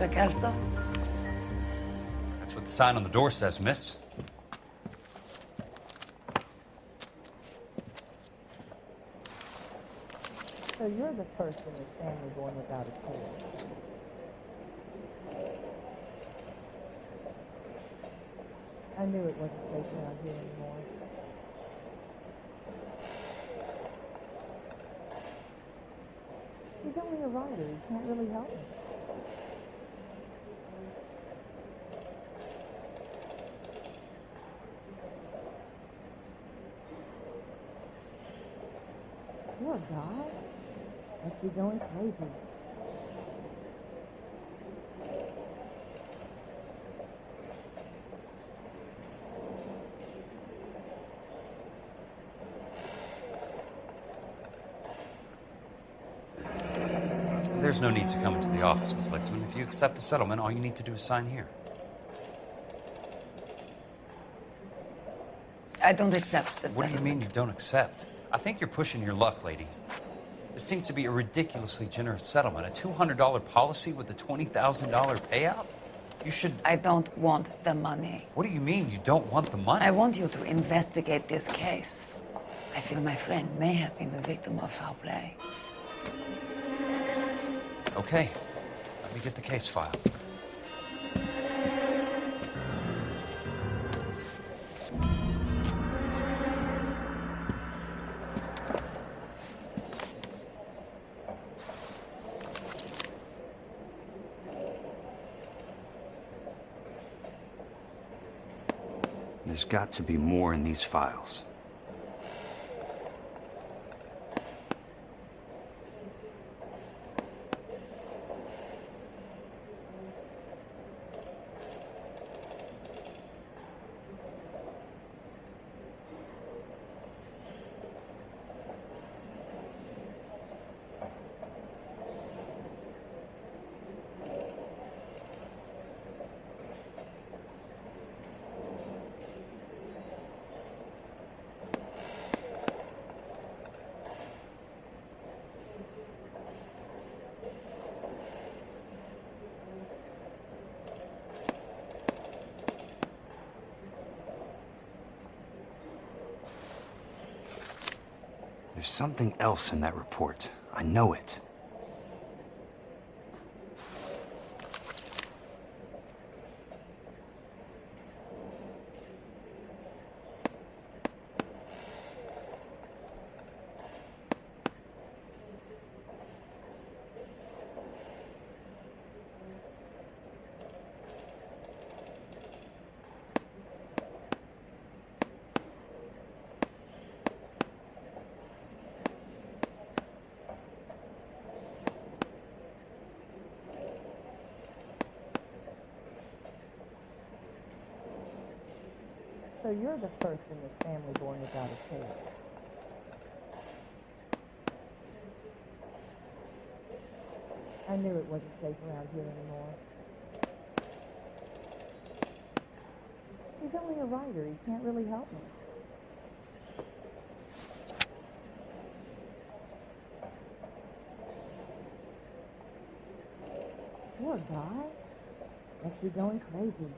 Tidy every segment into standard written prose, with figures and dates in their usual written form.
Mr. Kelso? That's what the sign on the door says, miss. So you're the first in this family born without a tail. I knew it wasn't safe around here anymore. He's only a writer. He can't really help me. Poor guy. Must be going crazy. There's no need to come into the office, Miss Lichtman. If you accept the settlement, all you need to do is sign here. I don't accept the What do you settlement. mean you don't accept? I think you're pushing your luck, lady. This seems to be a ridiculously generous settlement. A $200 policy with a $20,000 payout? You should... I don't want the money. What do you mean you don't want the money? I want you to investigate this case. I feel my friend may have been the victim of foul play. Okay. Let me get the case file. There's got to be more in these files. There's something else in that report. I know it. So you're the first in this family born without a tail. I knew it wasn't safe around here anymore. He's only a writer. He can't really help me. Poor guy. Must be going crazy.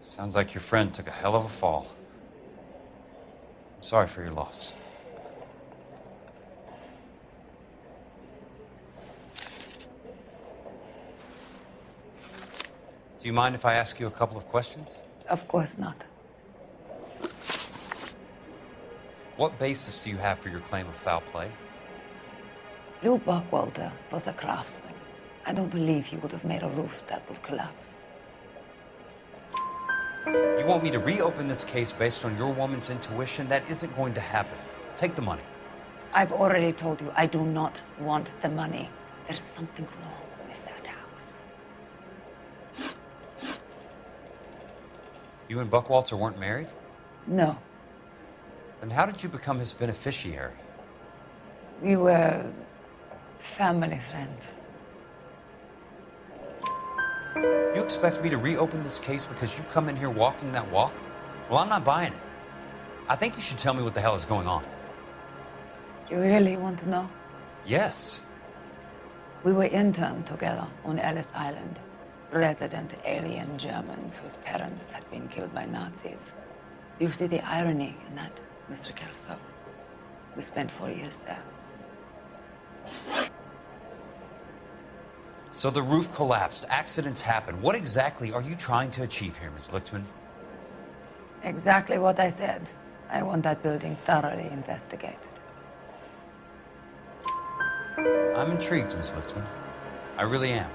Sounds like your friend took a hell of a fall. I'm sorry for your loss. Do you mind if I ask you a couple of questions? Of course not. What basis do you have for your claim of foul play? Lou Buckwalter was a craftsman. I don't believe he would have made a roof that would collapse. You want me to reopen this case based on your woman's intuition? That isn't going to happen. Take the money. I've already told you I do not want the money. There's something wrong with that house. You and Buckwalter weren't married? No, Then how did you become his beneficiary? we were family friends. You expect me to reopen this case because you come in here walking that walk? Well, I'm not buying it. I think you should tell me what the hell is going on. You really want to know? Yes. We were interned together on Ellis Island. Resident alien Germans whose parents had been killed by Nazis. Do you see the irony in that, Mr. Kelso? We spent 4 years there. So the roof collapsed, accidents happen. What exactly are you trying to achieve here, Ms. Lichtman? Exactly what I said. I want that building thoroughly investigated. I'm intrigued, Ms. Lichtman. I really am.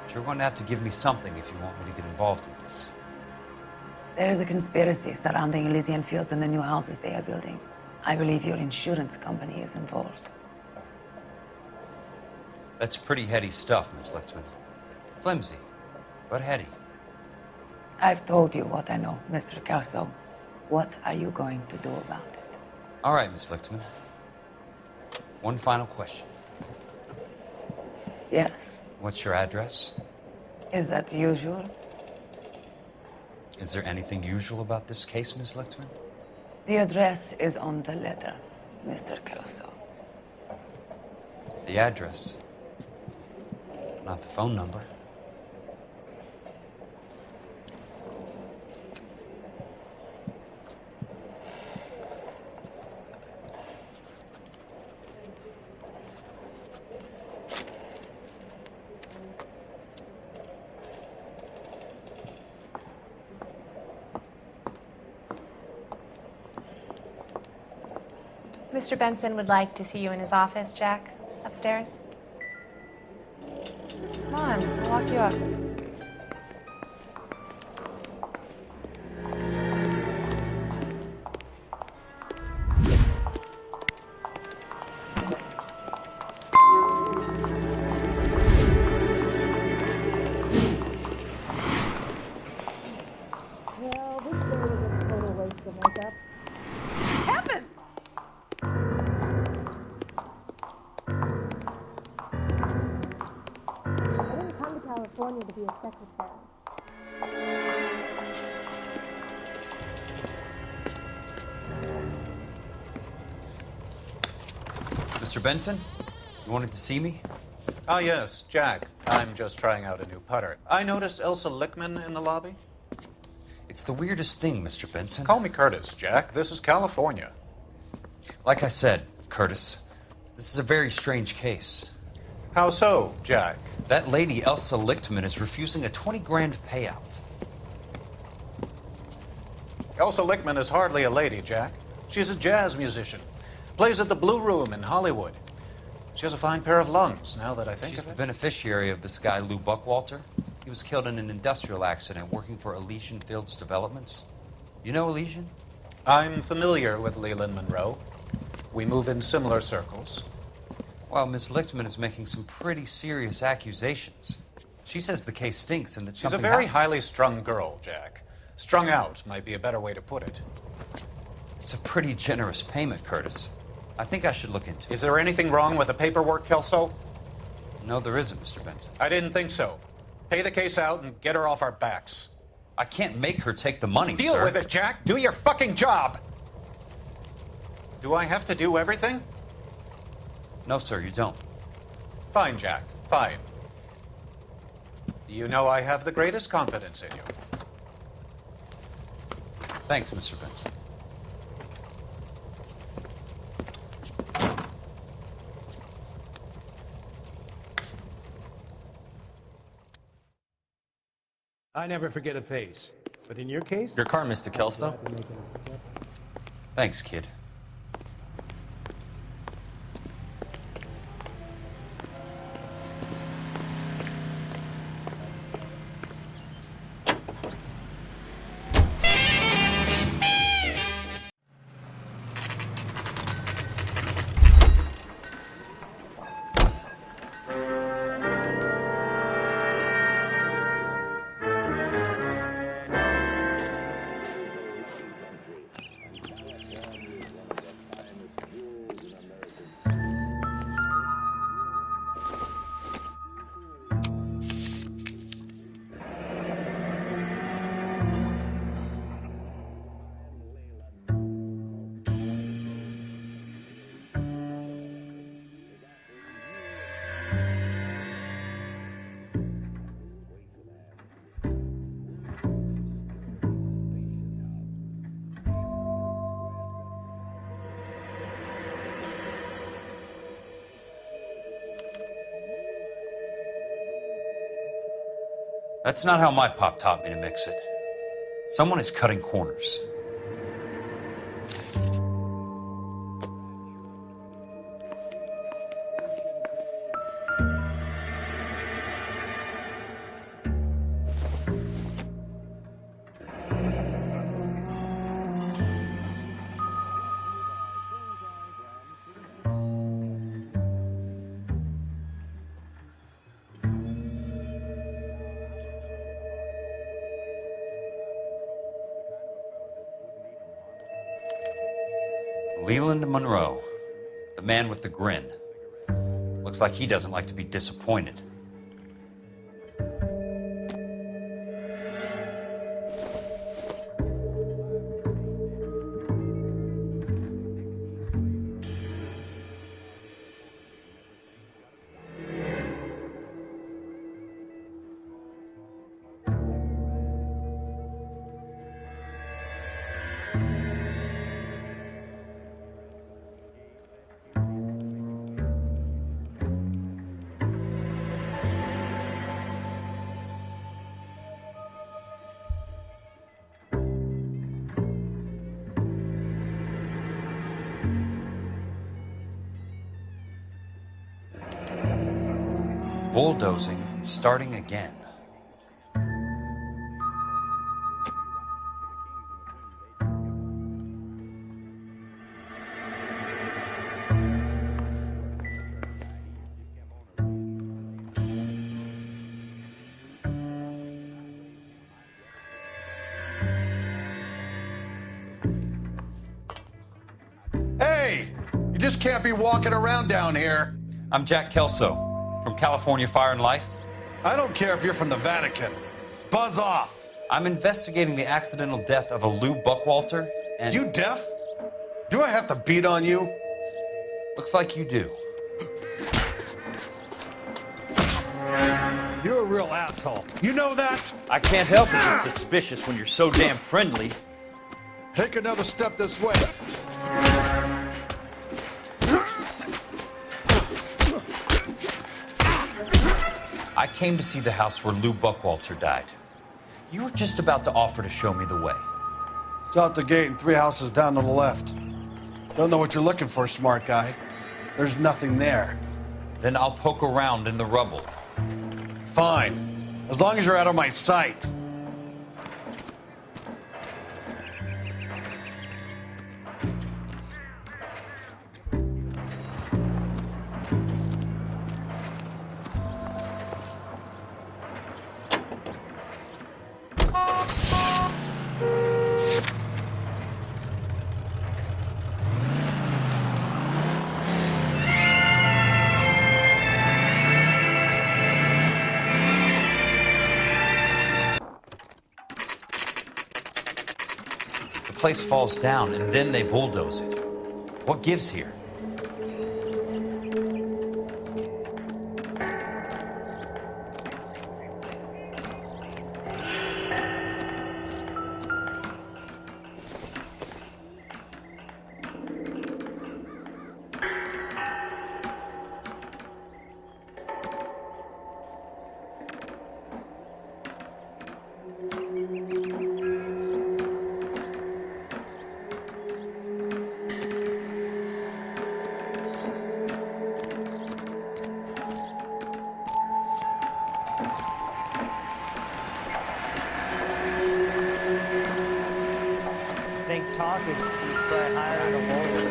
But you're going to have to give me something if you want me to get involved in this. There is a conspiracy surrounding Elysian Fields and the new houses they are building. I believe your insurance company is involved. That's pretty heady stuff, Ms. Lichtman. Flimsy, but heady. I've told you what I know, Mr. Kelso. What are you going to do about it? All right, Ms. Lichtman. One final question. Yes. What's your address? Is that usual? Is there anything usual about this case, Ms. Lichtman? The address is on the letter, Mr. Kelso. The address, not the phone number. Mr. Benson would like to see you in his office, Jack. Upstairs. Come on, I'll walk you up. Well, this day was a total waste of makeup. Heavens! I didn't come to California to be a secretary. Mr. Benson, you wanted to see me? Ah, yes, Jack. I'm just trying out a new putter. I noticed Elsa Lichtman in the lobby. It's the weirdest thing, Mr. Benson. Call me Curtis, Jack. This is California. Like I said, Curtis, this is a very strange case. How so, Jack? That lady, Elsa Lichtman, is refusing a 20 grand payout. Elsa Lichtman is hardly a lady, Jack. She's a jazz musician. Plays at the Blue Room in Hollywood. She has a fine pair of lungs, now that I think She's of the it. beneficiary of this guy, Lou Buckwalter. He was killed in an industrial accident working for Elysian Fields Developments. You know Elysian? I'm familiar with Leland Monroe. We move in similar circles. Well, Miss Lichtman is making some pretty serious accusations. She says the case stinks and that She's a something very happened. highly strung girl, Jack. Strung out might be a better way to put it. It's a pretty generous payment, Curtis. I think I should look into it. Is there anything wrong with the paperwork, Kelso? No, there isn't, Mr. Benson. I didn't think so. Pay the case out and get her off our backs. I can't make her take the money, Deal sir. with it, Jack. Do your fucking job. Do I have to do everything? No, sir, you don't. Fine, Jack. Fine. You know I have the greatest confidence in you. Thanks, Mr. Benson. I never forget a face. But in your case? Your car, Mr. Kelso. Thanks, kid. That's not how my pop taught me to mix it. Someone is cutting corners. Leland Monroe, the man with the grin. Looks like he doesn't like to be disappointed. Bulldozing and starting again. Hey! You just can't be walking around down here. I'm Jack Kelso. From California Fire and Life? I don't care if you're from the Vatican. Buzz off. I'm investigating the accidental death of a Lou Buckwalter, and... You deaf? Do I have to beat on you? Looks like you do. You're a real asshole. You know that? I can't help it. It's suspicious when you're so damn friendly. Take another step this way. I came to see the house where Lou Buckwalter died. You were just about to offer to show me the way. It's out the gate and 3 houses down on the left. Don't know what you're looking for, smart guy. There's nothing there. Then I'll poke around in the rubble. Fine. As long as you're out of my sight. The place falls down, and then they bulldoze it. What gives here? should we try hiring a lawyer?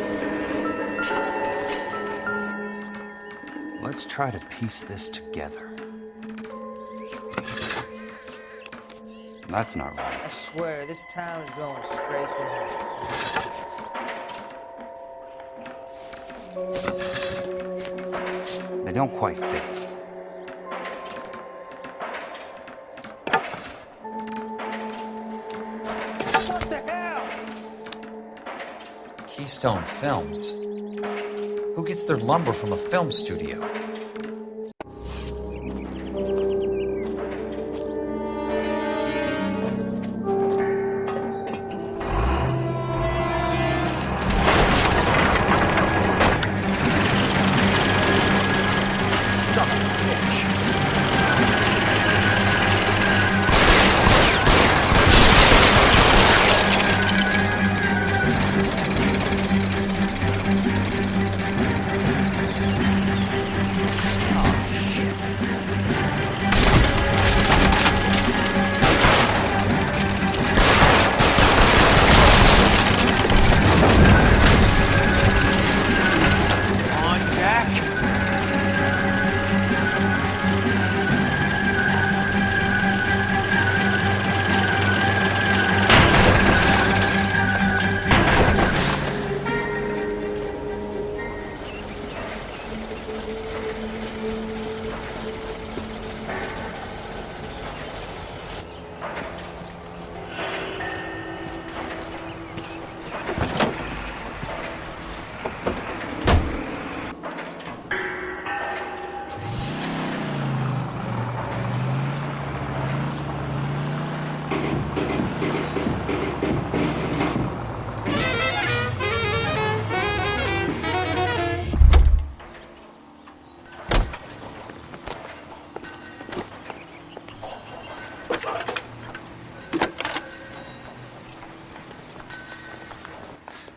Let's try to piece this together. That's not right. I swear, this town is going straight to hell. They don't quite fit. What the hell? Keystone Films. Who gets their lumber from a film studio? Son of a bitch.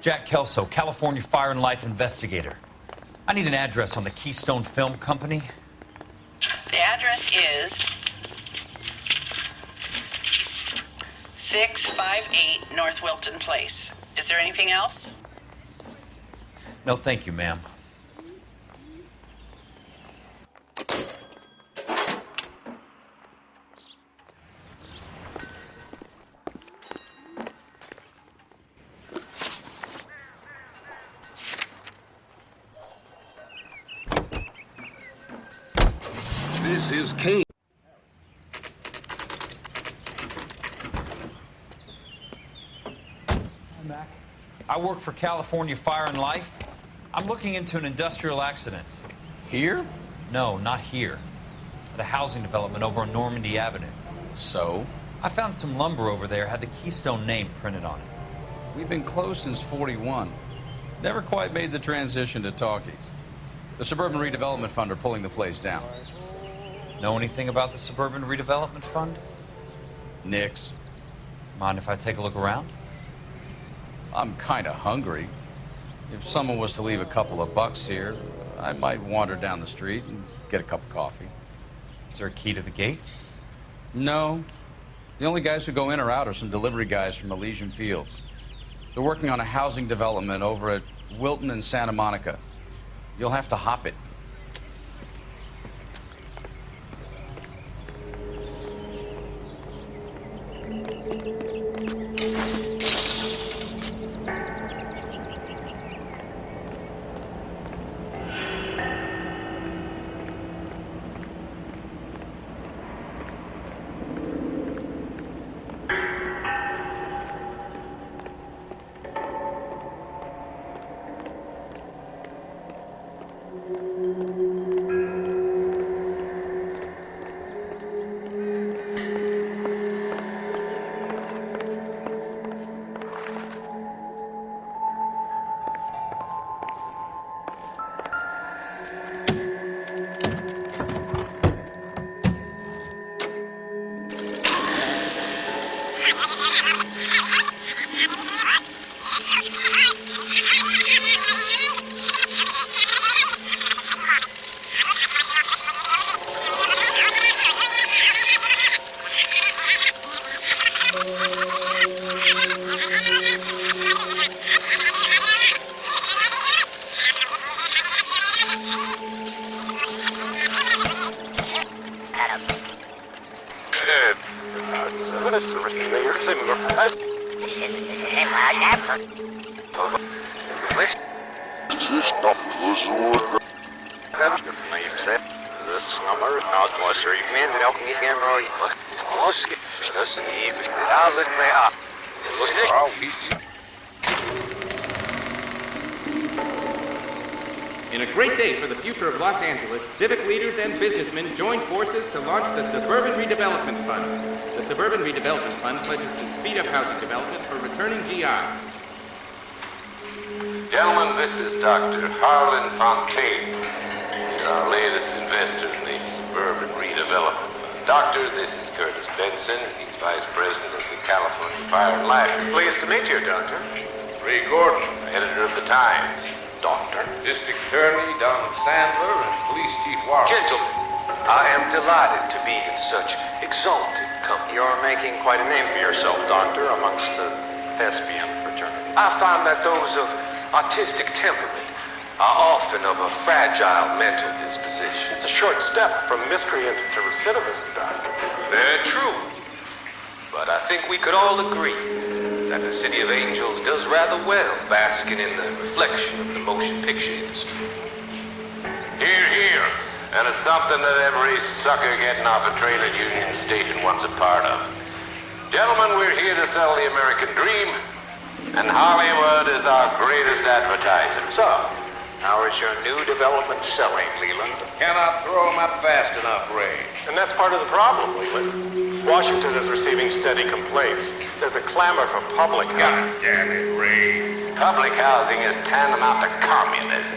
Jack Kelso, California Fire and Life investigator. I need an address on the Keystone Film Company. The address is 658 North Wilton Place. Is there anything else? No, thank you, ma'am. This is Kane. I work for California Fire and Life. I'm looking into an industrial accident. Here? No, not here. At a housing development over on Normandy Avenue. So? I found some lumber over there, had the Keystone name printed on it. We've been closed since '41. Never quite made the transition to talkies. The Suburban Redevelopment Fund are pulling the place down. Know anything about the Suburban Redevelopment Fund? Nix. Mind if I take a look around? I'm kind of hungry. If someone was to leave a couple of bucks here, I might wander down the street and get a cup of coffee. Is there a key to the gate? No. The only guys who go in or out are some delivery guys from Elysian Fields. They're working on a housing development over at Wilton and Santa Monica. You'll have to hop it. In a great day for the future of Los Angeles, civic leaders and businessmen joined forces to launch the Suburban Redevelopment Fund. The Suburban Redevelopment Fund pledges to speed up housing development for returning GIs. Gentlemen, this is Dr. Harlan Fontaine. He's our latest investor in the Suburban Redevelopment Fund. Doctor, this is Curtis Benson. He's Vice President of the California Fire and Life. Pleased to meet you, Doctor. Ray Gordon, editor of the Times. Doctor. District Attorney Don Sandler and Police Chief Warren. Gentlemen, I am delighted to be in such exalted company. You're making quite a name for yourself, Doctor, amongst the thespian fraternity. I find that those of artistic temperament are often of a fragile mental disposition. It's a short step from miscreant to recidivism, Doctor. Very true. But I think we could all agree that the City of Angels does rather well basking in the reflection of the motion picture industry. Hear, hear. And it's something that every sucker getting off a train at Union Station wants a part of. Gentlemen, we're here to sell the American dream, and Hollywood is our greatest advertiser. So, how is your new development selling, Leland? Cannot throw them up fast enough, Ray. And that's part of the problem, Leland. Washington is receiving steady complaints. There's a clamor for public housing. God damn it, Ray. Public housing is tantamount to communism.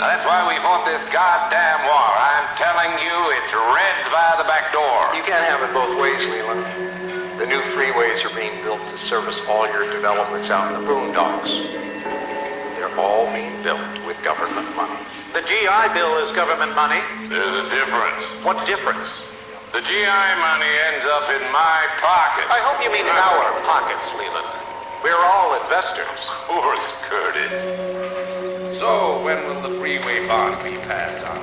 Now, that's why we fought this goddamn war. I'm telling you, it's Reds via the back door. You can't have it both ways, Leland. The new freeways are being built to service all your developments out in the boondocks. They're all being built with government money. The GI Bill is government money. There's a difference. What difference? The GI money ends up in my pocket. I hope you mean our pockets, Leland. We're all investors. Of course, Curtis. So, when will the freeway bond be passed on?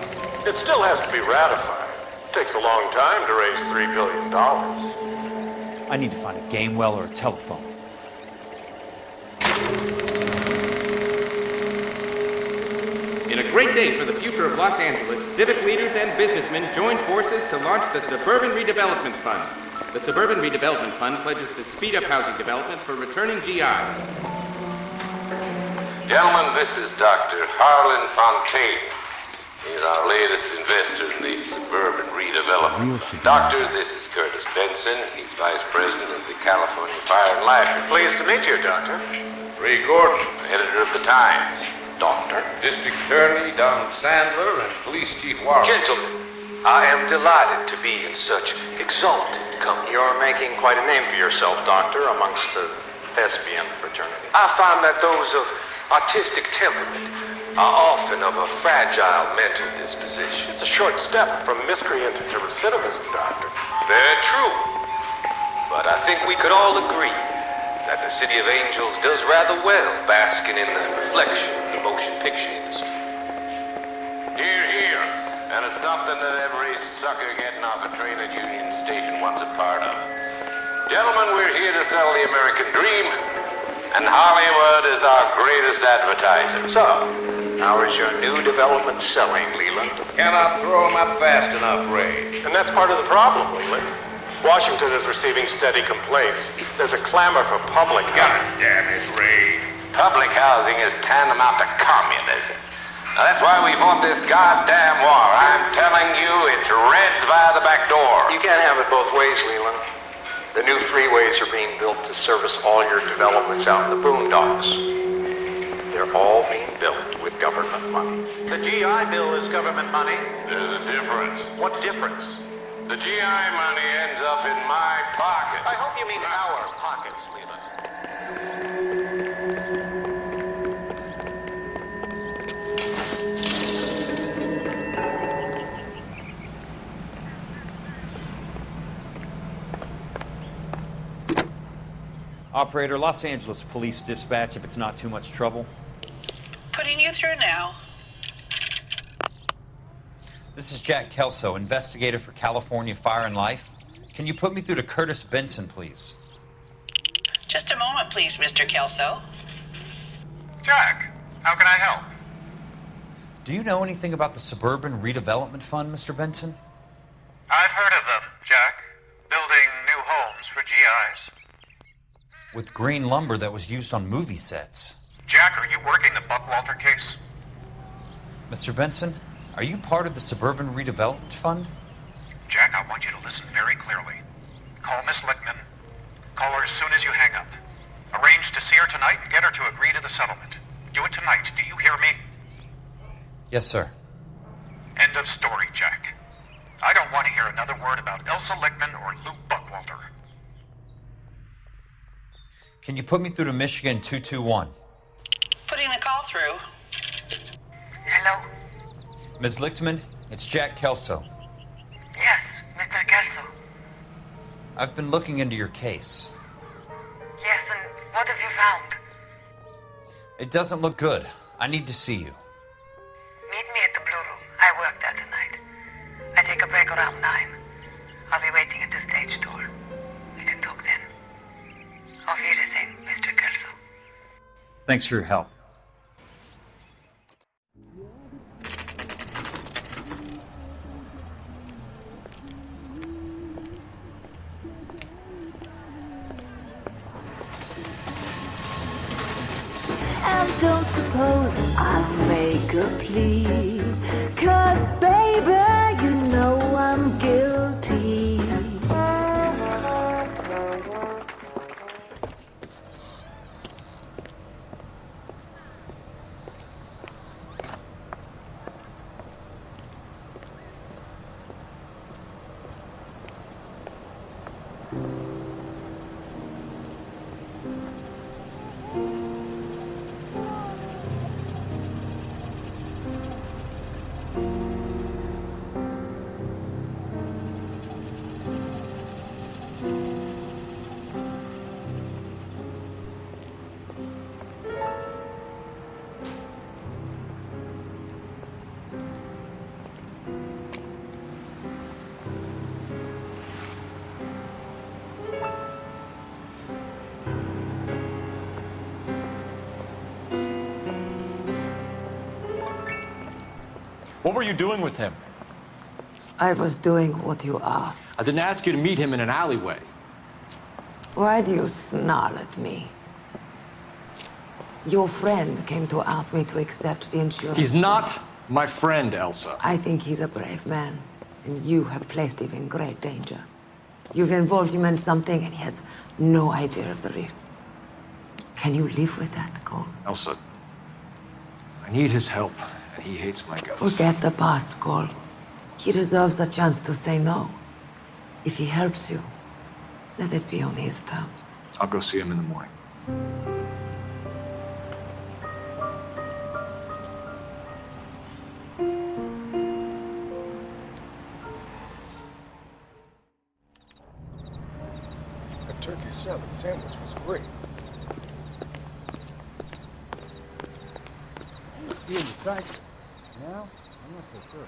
It still has to be ratified. It takes a long time to raise $3 billion. I need to find a game well or a telephone. In a great day for the future of Los Angeles, civic leaders and businessmen joined forces to launch the Suburban Redevelopment Fund. The Suburban Redevelopment Fund pledges to speed up housing development for returning GIs. Gentlemen, this is Dr. Harlan Fontaine. He's our latest investor in the Suburban Redevelopment. Doctor, this is Curtis Benson. He's Vice President of the California Fire and Life. Pleased to meet you, Doctor. Ray Gordon, Editor of the Times. Doctor. District Attorney Don Sandler and Police Chief Warren. Gentlemen, I am delighted to be in such exalted company. You're making quite a name for yourself, Doctor, amongst the thespian fraternity. I find that those of artistic temperament are often of a fragile mental disposition. It's a short step from miscreant to recidivism, Doctor. Very true. But I think we could all agree that the City of Angels does rather well basking in the reflection of the motion picture industry. Hear, hear. And it's something that every sucker getting off a train at Union Station wants a part of. Gentlemen, we're here to sell the American dream, and Hollywood is our greatest advertiser. So, how is your new development selling, Leland? Cannot throw them up fast enough, Ray. And that's part of the problem, Leland. Washington is receiving steady complaints. There's a clamor for public God housing. damn it, Ray. Public housing is tantamount to communism. Now, that's why we fought this goddamn war. I'm telling you, it's Reds via the back door. You can't have it both ways, Leland. The new freeways are being built to service all your developments out in the boondocks. They're all being built with government money. The GI Bill is government money. There's a difference. What difference? The GI money ends up in my pocket. I hope you mean our pockets, Leland. Operator, Los Angeles Police Dispatch, if it's not too much trouble. Putting you through now. This is Jack Kelso, investigator for California Fire and Life. Can you put me through to Curtis Benson, please? Just a moment, please, Mr. Kelso. Jack, how can I help? Do you know anything about the Suburban Redevelopment Fund, Mr. Benson? I've heard of them, Jack. Building new homes for GIs. With green lumber that was used on movie sets. Jack, are you working the Buckwalter case? Mr. Benson, are you part of the Suburban Redevelopment Fund? Jack, I want you to listen very clearly. Call Miss Lickman. Call her as soon as you hang up. Arrange to see her tonight and get her to agree to the settlement. Do it tonight. Do you hear me? Yes, sir. End of story, Jack. I don't want to hear another word about Elsa Lickman or Luke Buckwalter. Can you put me through to Michigan 221? Putting the call through. Hello? Ms. Lichtman, it's Jack Kelso. Yes, Mr. Kelso. I've been looking into your case. Yes, and what have you found? It doesn't look good. I need to see you. Meet me at the Blue Room. I work there tonight. I take a break around 9. I'll be waiting at the stage door. We can talk then. Auf Wiedersehen, Mr. Kelso. Thanks for your help. And don't suppose I'll make a plea, 'cause baby, you know I'm guilty. What were you doing with him? I was doing what you asked. I didn't ask you to meet him in an alleyway. Why do you snarl at me? Your friend came to ask me to accept the insurance. He's not my friend, Elsa. I think he's a brave man, and you have placed him in great danger. You've involved him in something, and he has no idea of the risk. Can you live with that, Cole? Elsa, I need his help, and he hates my guts. Forget the past, Cole. He deserves a chance to say no. If he helps you, let it be on his terms. I'll go see him in the morning. That turkey salad sandwich was great. Ian, you tried it. Now? I'm not so sure.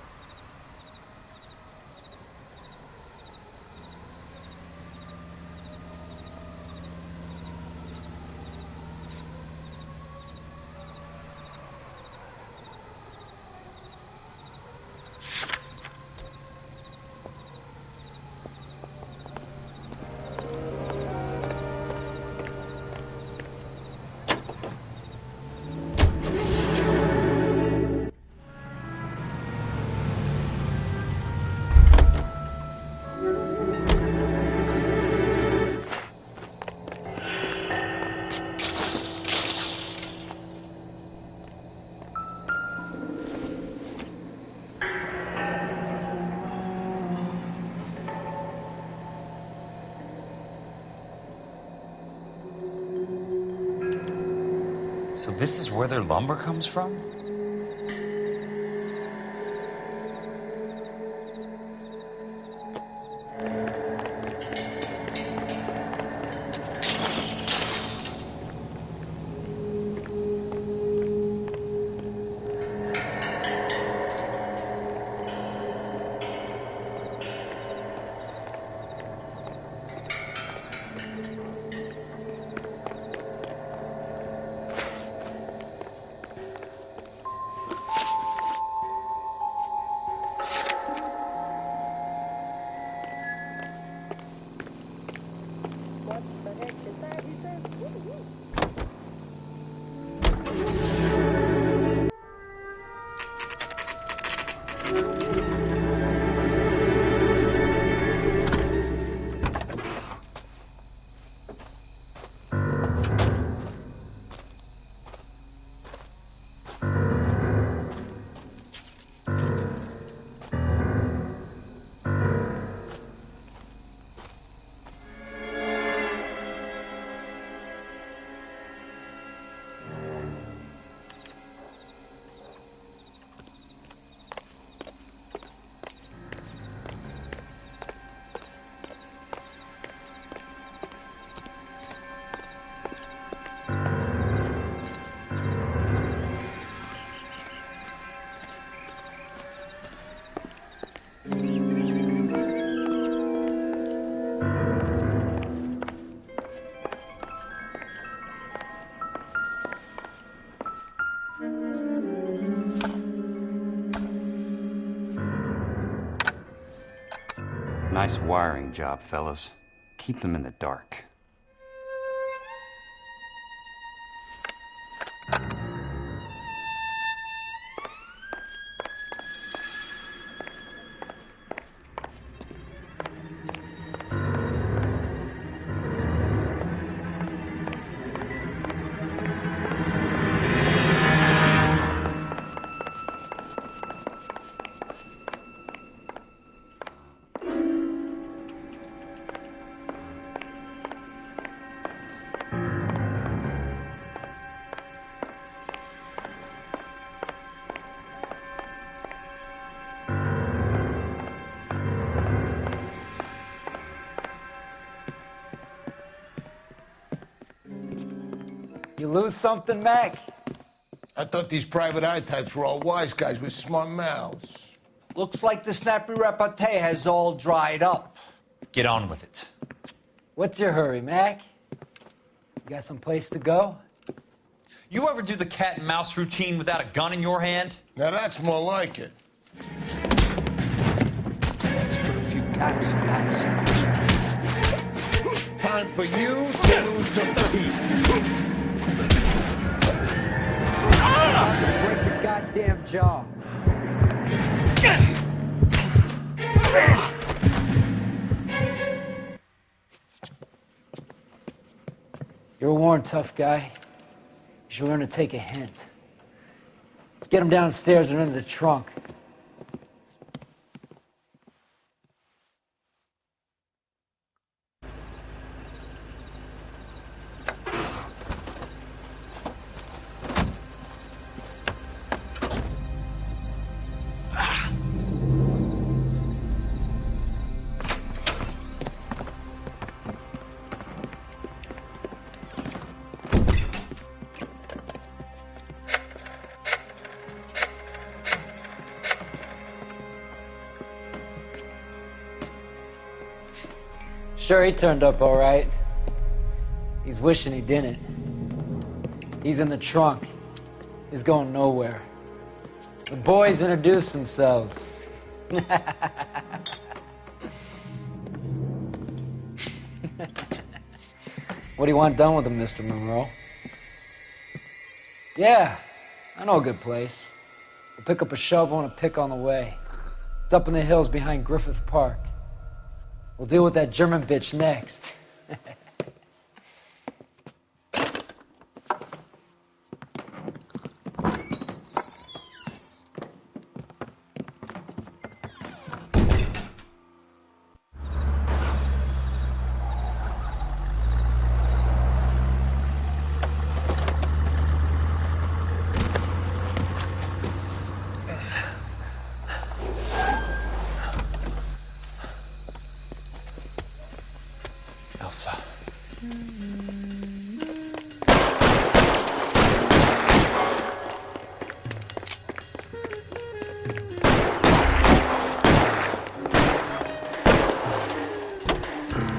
So this is where their lumber comes from? Nice wiring job, fellas. Keep them in the dark. You lose something, Mac? I thought these private eye types were all wise guys with smart mouths. Looks like the snappy repartee has all dried up. Get on with it. What's your hurry, Mac? You got some place to go? You ever do the cat and mouse routine without a gun in your hand? Now that's more like it. Let's put a few gaps in that smash. Time for you to lose some teeth. Break your goddamn jaw. You're a worn, tough guy. You should learn to take a hint. Get him downstairs and into the trunk. Sure, he turned up all right. He's wishing he didn't. He's in the trunk. He's going nowhere. The boys introduced themselves. What do you want done with him, Mr. Monroe? Yeah, I know a good place. We'll pick up a shovel and a pick on the way. It's up in the hills behind Griffith Park. We'll deal with that German bitch next. Elsa.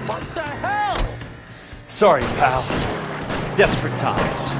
What the hell? Sorry, pal. Desperate times.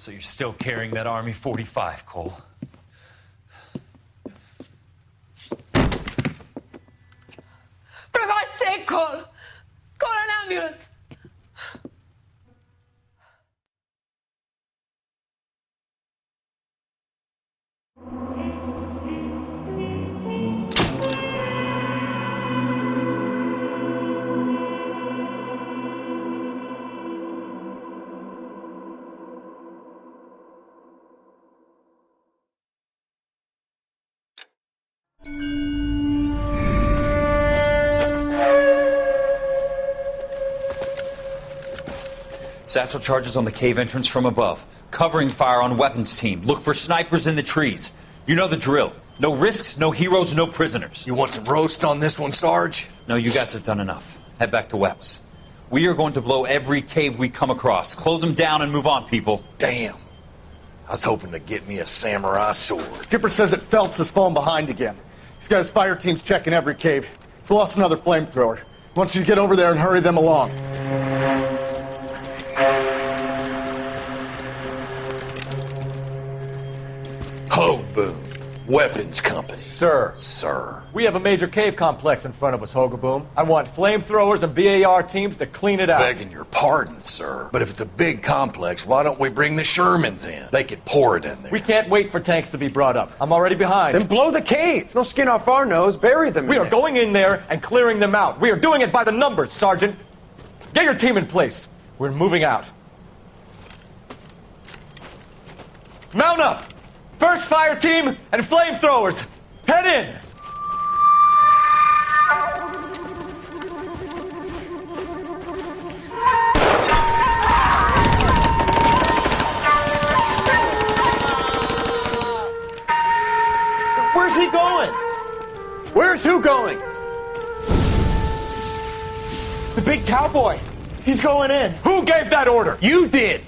So you're still carrying that Army 45, Cole? For God's sake, Cole! Call an ambulance! Satchel charges on the cave entrance from above. Covering fire on weapons team. Look for snipers in the trees. You know the drill. No risks, no heroes, no prisoners. You want some roast on this one, Sarge? No, you guys have done enough. Head back to Webb's. We are going to blow every cave we come across. Close them down and move on, people. Damn. I was hoping to get me a samurai sword. Skipper says that Phelps has fallen behind again. He's got his fire teams checking every cave. He's lost another flamethrower. He wants you to get over there and hurry them along. Ho, Boom. Weapons company. Sir. Sir. We have a major cave complex in front of us, Hogaboom. I want flamethrowers and BAR teams to clean it out. Begging your pardon, sir. But if it's a big complex, why don't we bring the Shermans in? They could pour it in there. We can't wait for tanks to be brought up. I'm already behind. Then blow the cave. No skin off our nose. Bury them. We are going in there and clearing them out. We are doing it by the numbers, Sergeant. Get your team in place. We're moving out. Mount up! First fire team and flamethrowers. Head in! Where's he going? Where's who going? The big cowboy. He's going in. Who gave that order? You did.